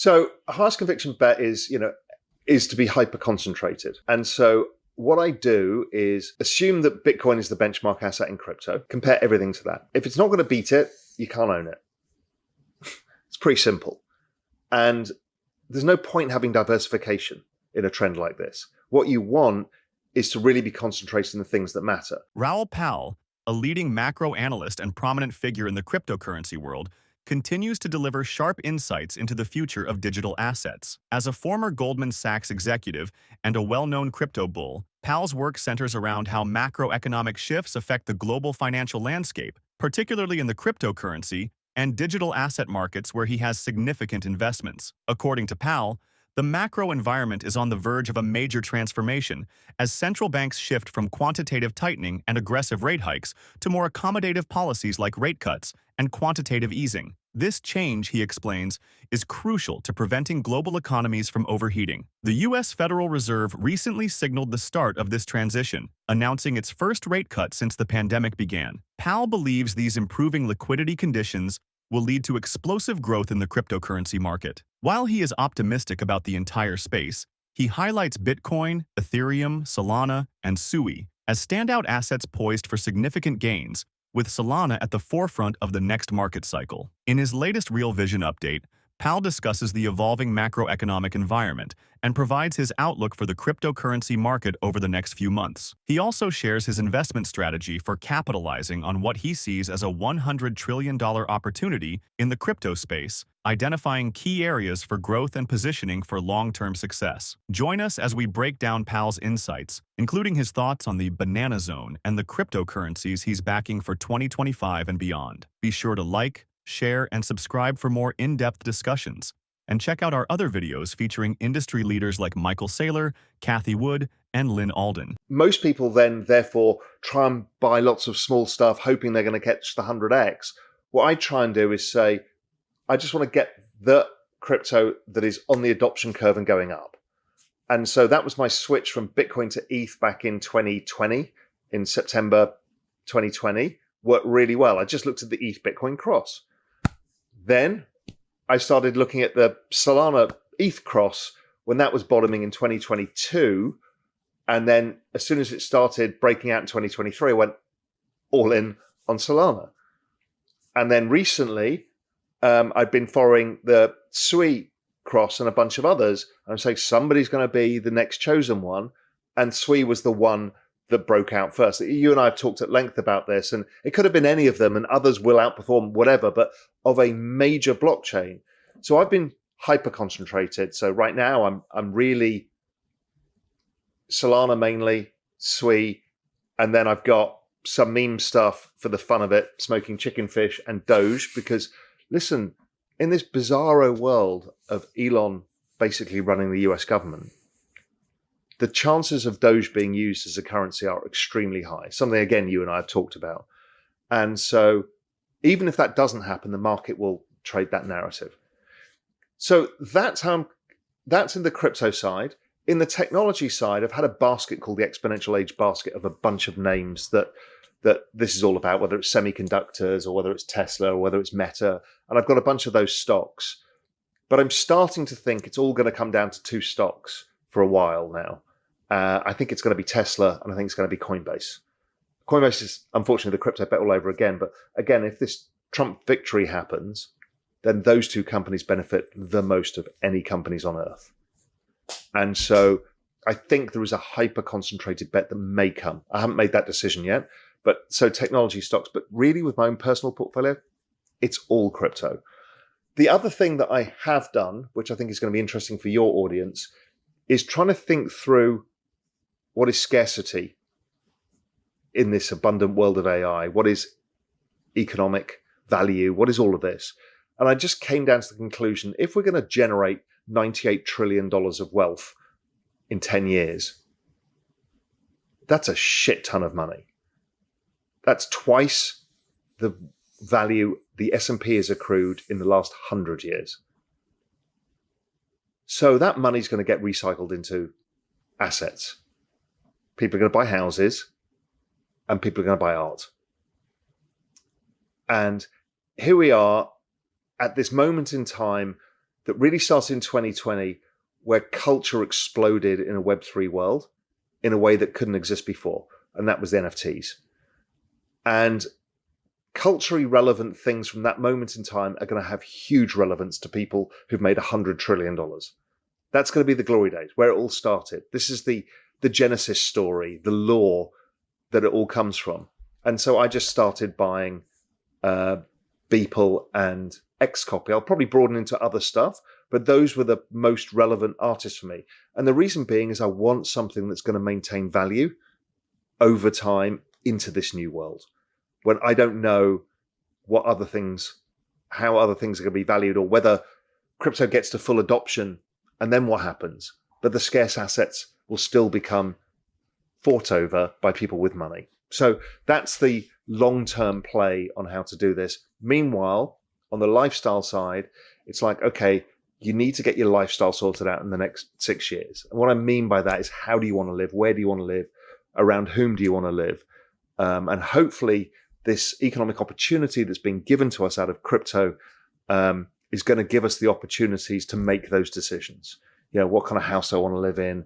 So a highest conviction bet is to be hyper concentrated. And so what I do is assume that Bitcoin is the benchmark asset in crypto, compare everything to that. If it's not going to beat it, you can't own it. It's pretty simple. And there's no point in having diversification in a trend like this. What you want is to really be concentrated in the things that matter. Raoul Pal, a leading macro analyst and prominent figure in the cryptocurrency world, continues to deliver sharp insights into the future of digital assets. As a former Goldman Sachs executive and a well-known crypto bull, Pal's work centers around how macroeconomic shifts affect the global financial landscape, particularly in the cryptocurrency and digital asset markets where he has significant investments. According to Pal, the macro environment is on the verge of a major transformation as central banks shift from quantitative tightening and aggressive rate hikes to more accommodative policies like rate cuts and quantitative easing. This change, he explains, is crucial to preventing global economies from overheating. The U.S. Federal Reserve recently signaled the start of this transition, announcing its first rate cut since the pandemic began. Pal believes these improving liquidity conditions will lead to explosive growth in the cryptocurrency market. While he is optimistic about the entire space, he highlights Bitcoin, Ethereum, Solana, and Sui as standout assets poised for significant gains, with Solana at the forefront of the next market cycle. In his latest Real Vision update, Pal discusses the evolving macroeconomic environment and provides his outlook for the cryptocurrency market over the next few months. He also shares his investment strategy for capitalizing on what he sees as a $100 trillion opportunity in the crypto space, identifying key areas for growth and positioning for long-term success. Join us as we break down Pal's insights, including his thoughts on the banana zone and the cryptocurrencies he's backing for 2025 and beyond. Be sure to like, share, and subscribe for more in-depth discussions. And check out our other videos featuring industry leaders like Michael Saylor, Kathy Wood, and Lynn Alden. Most people then, therefore, try and buy lots of small stuff, hoping they're going to catch the 100x. What I try and do is say, I just want to get the crypto that is on the adoption curve and going up. And so that was my switch from Bitcoin to ETH back in 2020, in September 2020. Worked really well. I just looked at the ETH Bitcoin cross. Then I started looking at the Solana ETH cross when that was bottoming in 2022. And then as soon as it started breaking out in 2023, I went all in on Solana. And then recently, I've been following the Sui cross and a bunch of others. I'm saying somebody's going to be the next chosen one. And Sui was the one that broke out first. You and I have talked at length about this, and it could have been any of them, and others will outperform whatever, but of a major blockchain. So I've been hyper concentrated. So right now I'm really Solana mainly, Sui, and then I've got some meme stuff for the fun of it, smoking chicken fish and Doge, because listen, in this bizarro world of Elon basically running the US government, the chances of Doge being used as a currency are extremely high. Something, again, you and I have talked about. And so even if that doesn't happen, the market will trade that narrative. So that's in the crypto side. In the technology side, I've had a basket called the Exponential Age basket of a bunch of names that this is all about, whether it's semiconductors or whether it's Tesla or whether it's Meta. And I've got a bunch of those stocks. But I'm starting to think it's all going to come down to two stocks for a while now. I think it's going to be Tesla, and I think it's going to be Coinbase. Coinbase is, unfortunately, the crypto bet all over again. But again, if this Trump victory happens, then those two companies benefit the most of any companies on earth. And so I think there is a hyper-concentrated bet that may come. I haven't made that decision yet. But so technology stocks, but really with my own personal portfolio, it's all crypto. The other thing that I have done, which I think is going to be interesting for your audience, is trying to think through what is scarcity in this abundant world of AI? What is economic value? What is all of this? And I just came down to the conclusion, if we're going to generate $98 trillion of wealth in 10 years, that's a shit ton of money. That's twice the value the S&P has accrued in the last 100 years. So that money's going to get recycled into assets. People are going to buy houses and people are going to buy art. And here we are at this moment in time. that really started in 2020, where culture exploded in a Web3 world in a way that couldn't exist before. And that was the NFTs. And culturally relevant things from that moment in time are going to have huge relevance to people who've made $100 trillion. That's going to be the glory days, where it all started. This is the Genesis story, the lore that it all comes from. And so I just started buying Beeple and Xcopy. I'll probably broaden into other stuff, but those were the most relevant artists for me. And the reason being is I want something that's going to maintain value over time into this new world, when I don't know how other things are going to be valued, or whether crypto gets to full adoption and then what happens. But the scarce assets will still become fought over by people with money. So that's the long-term play on how to do this. Meanwhile, on the lifestyle side, it's like, okay, you need to get your lifestyle sorted out in the next 6 years. And what I mean by that is, how do you want to live? Where do you want to live? Around whom do you want to live? And hopefully this economic opportunity that's been given to us out of crypto is going to give us the opportunities to make those decisions. What kind of house I want to live in,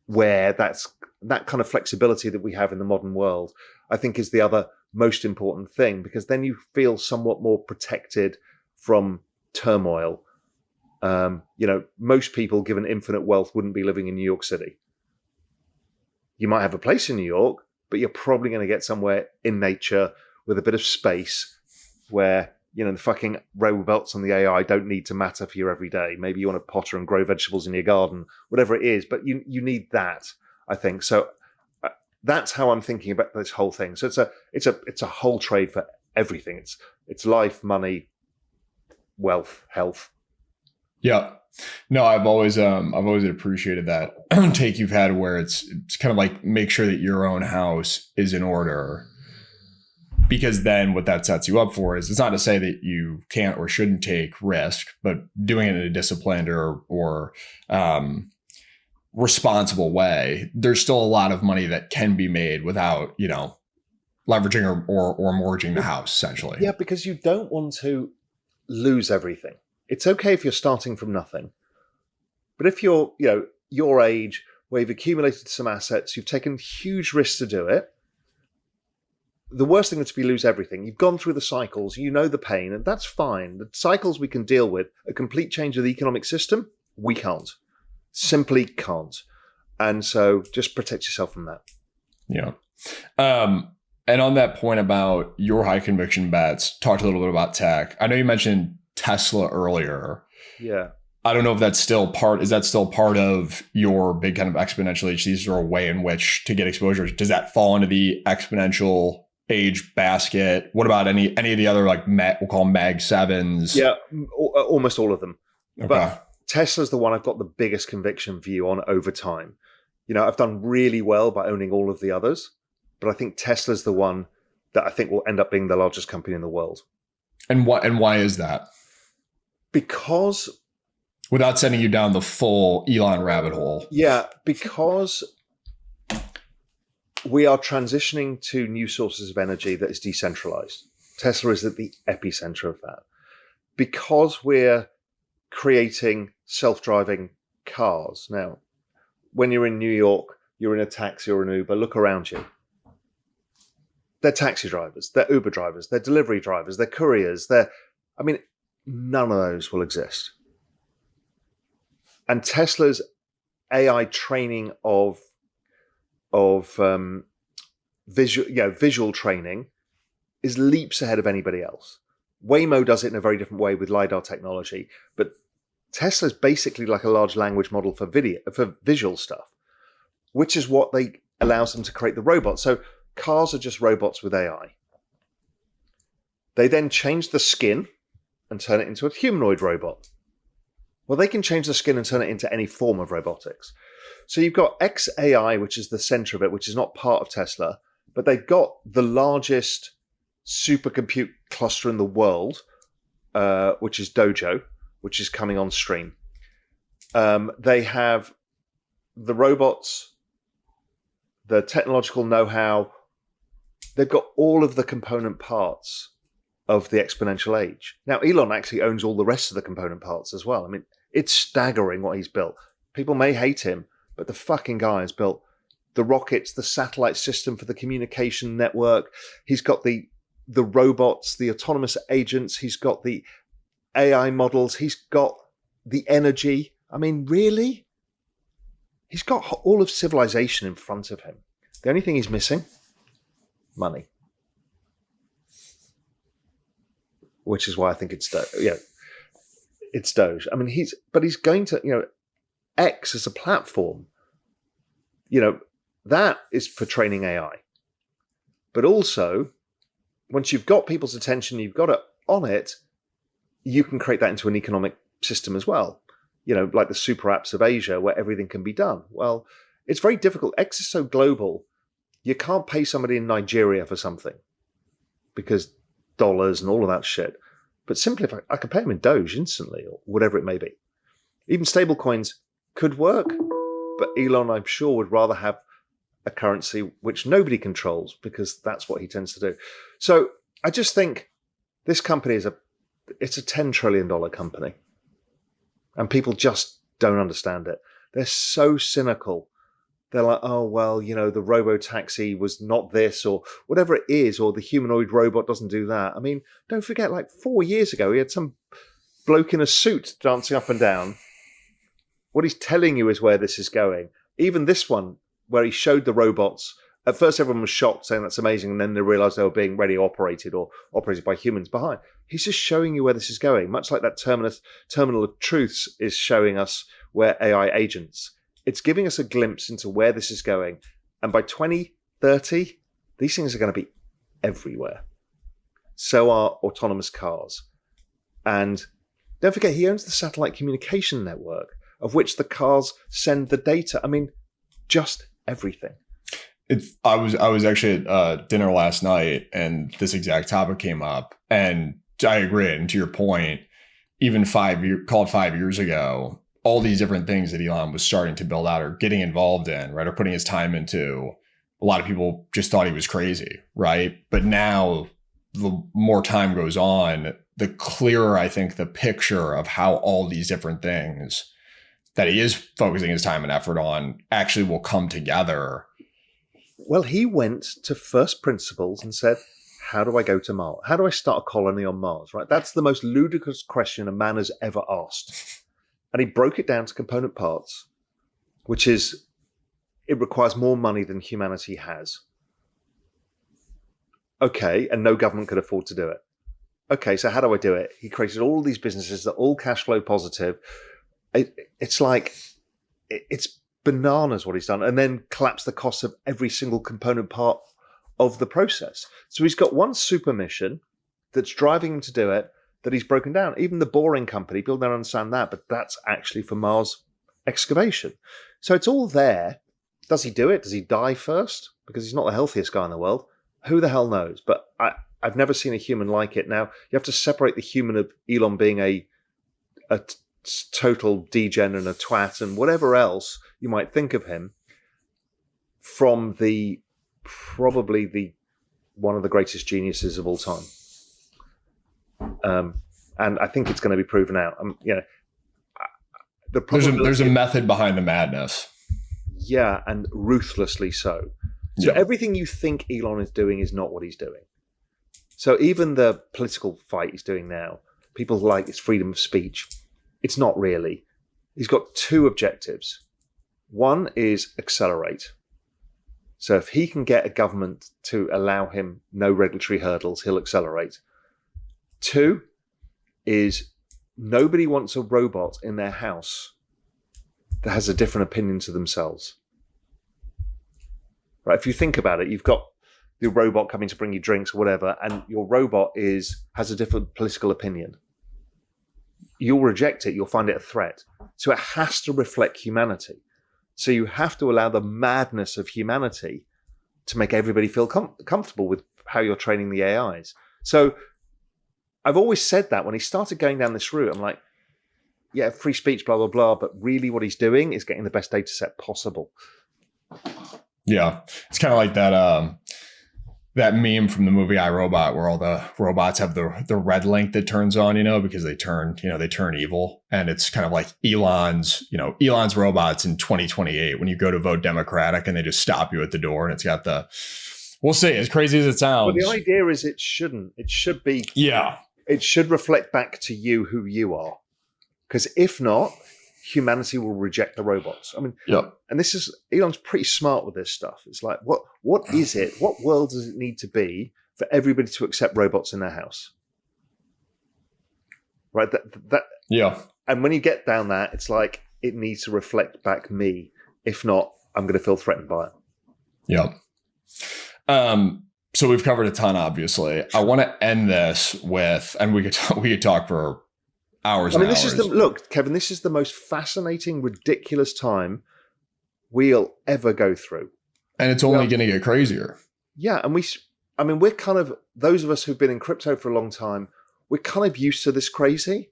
where that kind of flexibility that we have in the modern world, I think is the other most important thing, because then you feel somewhat more protected from turmoil. Most people given infinite wealth wouldn't be living in New York City. You might have a place in New York, but you're probably going to get somewhere in nature with a bit of space where, the fucking robots and the AI don't need to matter for your everyday. Maybe you want to potter and grow vegetables in your garden, whatever it is, but you need that, I think. So that's how I'm thinking about this whole thing. So it's a whole trade for everything. It's life, money, wealth, health. Yeah. No, I've always appreciated that take you've had, where it's kind of like, make sure that your own house is in order, because then what that sets you up for is, it's not to say that you can't or shouldn't take risk, but doing it in a disciplined or responsible way. There's still a lot of money that can be made without, leveraging or mortgaging the house, essentially. Yeah, because you don't want to lose everything. It's okay if you're starting from nothing. But if you're, your age, where you've accumulated some assets, you've taken huge risks to do it, the worst thing would be lose everything. You've gone through the cycles, you know the pain, and that's fine. The cycles we can deal with. A complete change of the economic system, we can't. Simply can't. And so just protect yourself from that. Yeah. And on that point about your high conviction bets, talked a little bit about tech. I know you mentioned Tesla earlier. Yeah. I don't know if that's still part of your big kind of exponential age? These are a way in which to get exposure. Does that fall into the exponential age basket? What about any of the other, like, we'll call them Mag 7s? Yeah, almost all of them. Okay. But Tesla's the one I've got the biggest conviction view on over time. I've done really well by owning all of the others, but I think Tesla's the one that I think will end up being the largest company in the world. And why is that? Because, without sending you down the full Elon rabbit hole. Yeah, because we are transitioning to new sources of energy that is decentralized. Tesla is at the epicenter of that. Because we're creating self-driving cars. Now, when you're in New York, you're in a taxi or an Uber, look around you. They're taxi drivers, they're Uber drivers, they're delivery drivers, they're couriers, none of those will exist. And Tesla's AI training of visual training is leaps ahead of anybody else. Waymo does it in a very different way with LiDAR technology, but Tesla's basically like a large language model for visual stuff, which is what allows them to create the robots. So cars are just robots with AI. They then change the skin and turn it into a humanoid robot. Well, they can change the skin and turn it into any form of robotics. So you've got xAI, which is the center of it, which is not part of Tesla, but they've got the largest supercompute cluster in the world, which is Dojo, which is coming on stream. They have the robots, the technological know-how. They've got all of the component parts of the exponential age. Now, Elon actually owns all the rest of the component parts as well. I mean, it's staggering what he's built. People may hate him, but the fucking guy has built the rockets, the satellite system for the communication network. He's got the robots, the autonomous agents. He's got the AI models. He's got the energy. I mean, really? He's got all of civilization in front of him. The only thing he's missing, money. Which is why I think it's it's Doge. I mean, he's going to, X as a platform, that is for training AI. But also, once you've got people's attention, you've got it on it, you can create that into an economic system as well. Like the super apps of Asia where everything can be done. Well, it's very difficult. X is so global, you can't pay somebody in Nigeria for something because dollars and all of that shit. But simply, if I could pay them in Doge instantly or whatever it may be. Even stable coins could work, but Elon, I'm sure, would rather have a currency which nobody controls because that's what he tends to do. So I just think this company it's a $10 trillion company. And people just don't understand it. They're so cynical. They're like, oh, well, the robo-taxi was not this or whatever it is, or the humanoid robot doesn't do that. I mean, don't forget, like 4 years ago, he had some bloke in a suit dancing up and down. What he's telling you is where this is going. Even this one, where he showed the robots, at first everyone was shocked, saying that's amazing, and then they realized they were being radio operated or operated by humans behind. He's just showing you where this is going, much like that terminal of truths is showing us where AI agents. It's giving us a glimpse into where this is going. And by 2030, these things are going to be everywhere. So are autonomous cars. And don't forget, he owns the satellite communication network, of which the cars send the data. I mean, just everything. I was actually at dinner last night, and this exact topic came up. And I agree. And to your point, even 5 years ago, all these different things that Elon was starting to build out or getting involved in, right, or putting his time into, a lot of people just thought he was crazy, right? But now, the more time goes on, the clearer I think the picture of how all these different things that he is focusing his time and effort on actually will come together. Well, he went to first principles and said, how do I go to Mars? How do I start a colony on Mars, right? That's the most ludicrous question a man has ever asked. And he broke it down to component parts, which is, it requires more money than humanity has. Okay, and no government could afford to do it. Okay, so how do I do it? He created all these businesses that are all cash flow positive. It's bananas what he's done, and then collapsed the cost of every single component part of the process. So he's got one super mission that's driving him to do it, that he's broken down. Even the Boring Company, people don't understand that, but that's actually for Mars excavation. So it's all there. Does he do it? Does he die first? Because he's not the healthiest guy in the world. Who the hell knows? But I've never seen a human like it. Now, you have to separate the human of Elon being a total degen and a twat and whatever else you might think of him from probably one of the greatest geniuses of all time. And I think it's going to be proven out. There's a method behind the madness. Yeah, and ruthlessly so. So everything you think Elon is doing is not what he's doing. So even the political fight he's doing now, people like it's freedom of speech. It's not really. He's got two objectives. One is accelerate. So if he can get a government to allow him no regulatory hurdles, he'll accelerate. Two is nobody wants a robot in their house that has a different opinion to themselves. Right? If you think about it, you've got the robot coming to bring you drinks or whatever, and your robot has a different political opinion. You'll reject it. You'll find it a threat. So it has to reflect humanity. So you have to allow the madness of humanity to make everybody feel comfortable with how you're training the AIs. So I've always said that when he started going down this route, I'm like, yeah, free speech, blah, blah, blah. But really what he's doing is getting the best data set possible. Yeah. It's kind of like that. that meme from the movie I, Robot, where all the robots have the red link that turns on, because they turn evil. And it's kind of like Elon's robots in 2028 when you go to vote Democratic and they just stop you at the door, and it's got we'll see, as crazy as it sounds. But the idea is it shouldn't. It should be. Yeah. It should reflect back to you who you are. Because if not, humanity will reject the robots. I mean, yep. And Elon's pretty smart with this stuff. It's like, what is it? What world does it need to be for everybody to accept robots in their house? Right? Yeah. And when you get down that, it's like, it needs to reflect back me. If not, I'm going to feel threatened by it. Yep. So we've covered a ton, obviously. I want to end this with, and we could talk for hours. I mean, look, Kevin, this is the most fascinating, ridiculous time we'll ever go through. And it's only going to get crazier. Yeah. And we're kind of, those of us who've been in crypto for a long time, we're kind of used to this crazy,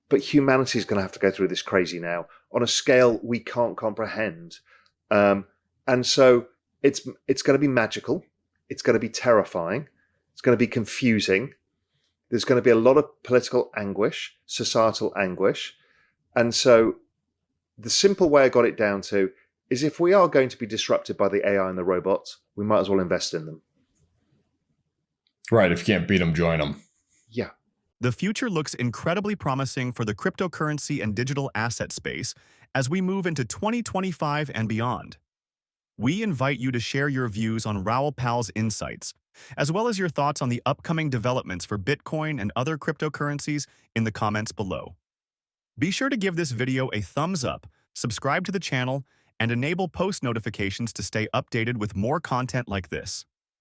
but humanity is going to have to go through this crazy now on a scale we can't comprehend. And so it's going to be magical. It's going to be terrifying. It's going to be confusing. There's going to be a lot of political anguish, societal anguish. And so the simple way I got it down to is, if we are going to be disrupted by the AI and the robots, we might as well invest in them. Right. If you can't beat them, join them. Yeah. The future looks incredibly promising for the cryptocurrency and digital asset space as we move into 2025 and beyond. We invite you to share your views on Raoul Pal's insights, as well as your thoughts on the upcoming developments for Bitcoin and other cryptocurrencies in the comments below. Be sure to give this video a thumbs up, subscribe to the channel, and enable post notifications to stay updated with more content like this.